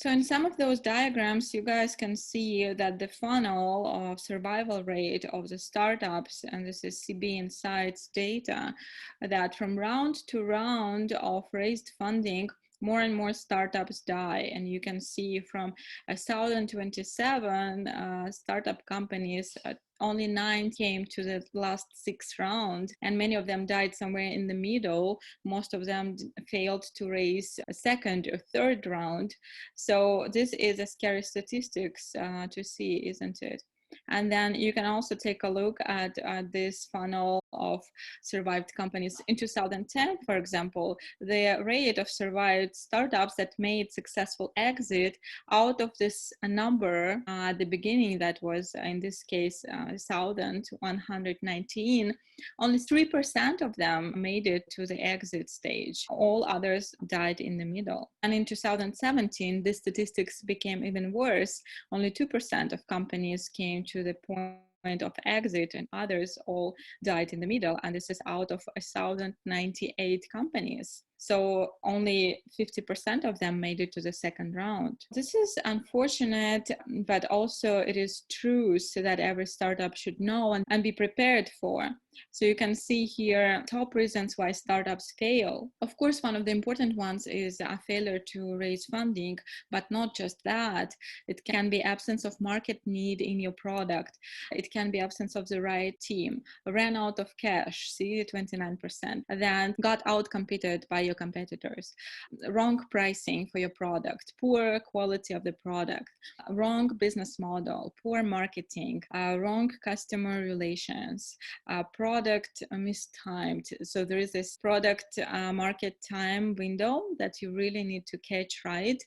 So in some of those diagrams, you guys can see that the funnel of survival rate of the startups, and this is CB Insights data, that from round to round of raised funding, more and more startups die. And you can see from 1,027 startup companies, only 9 came to the last 6 rounds, and many of them died somewhere in the middle. Most of them failed to raise a second or third round. So this is a scary statistics to see, isn't it? And then you can also take a look at this funnel of survived companies. In 2010, for example, the rate of survived startups that made successful exit out of this number at the beginning, that was in this case 1,119, only 3% of them made it to the exit stage. All others died in the middle. And in 2017, the statistics became even worse. Only 2% of companies came to the point of exit, and others all died in the middle. And this is out of 1,098 companies. So only 50% of them made it to the second round. This is unfortunate, but also it is true, so that every startup should know and be prepared for. So you can see here top reasons why startups fail. Of course, one of the important ones is a failure to raise funding, but not just that. It can be absence of market need in your product. It can be absence of the right team, ran out of cash, see 29%, then got out-competed by your competitors, wrong pricing for your product, poor quality of the product, wrong business model, poor marketing, wrong customer relations, product mistimed. So there is this product market time window that you really need to catch right.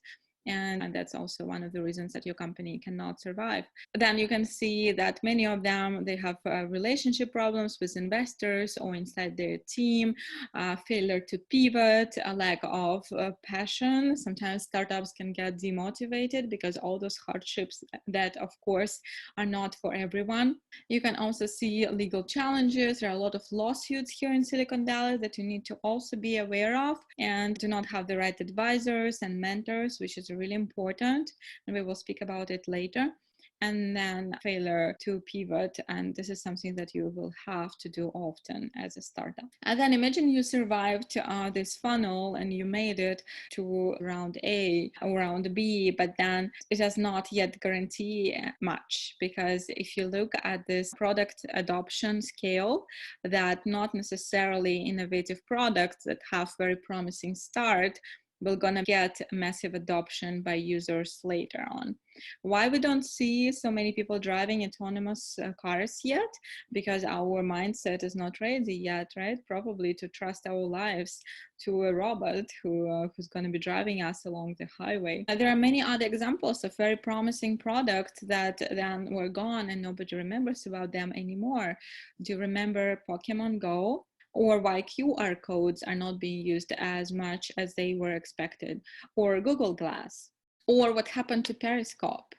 And that's also one of the reasons that your company cannot survive. Then you can see that many of them, they have relationship problems with investors or inside their team, failure to pivot, a lack of passion. Sometimes startups can get demotivated because all those hardships that, of course, are not for everyone. You can also see legal challenges. There are a lot of lawsuits here in Silicon Valley that you need to also be aware of, and do not have the right advisors and mentors, which is really important, and we will speak about it later. And then failure to pivot, and this is something that you will have to do often as a startup. And then imagine you survived this funnel and you made it to round A or round B, but then it does not yet guarantee much, because if you look at this product adoption scale, that not necessarily innovative products that have very promising start will gonna get massive adoption by users later on. Why we don't see so many people driving autonomous cars yet? Because our mindset is not ready yet, right? Probably to trust our lives to a robot who's going to be driving us along the highway. There are many other examples of very promising products that then were gone and nobody remembers about them anymore. Do you remember Pokemon Go? Or why QR codes are not being used as much as they were expected, or Google Glass, or what happened to Periscope.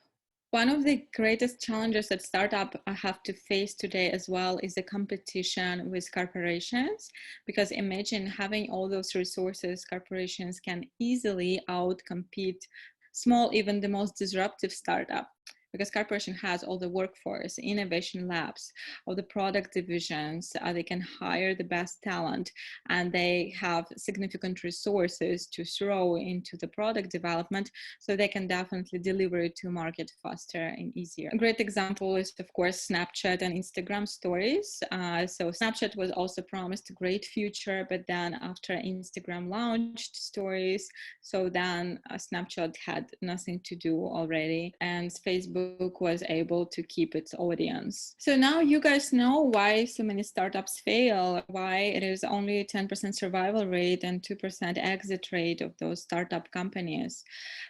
One of the greatest challenges that startups have to face today as well is the competition with corporations, because imagine having all those resources. Corporations can easily outcompete small, even the most disruptive startup, because corporation has all the workforce, innovation labs, all the product divisions, they can hire the best talent, and they have significant resources to throw into the product development, so they can definitely deliver it to market faster and easier. A great example is, of course, Snapchat and Instagram stories. So Snapchat was also promised a great future, but then after Instagram launched stories, so then Snapchat had nothing to do already, and Facebook was able to keep its audience. So now you guys know why so many startups fail, why it is only 10% survival rate and 2% exit rate of those startup companies.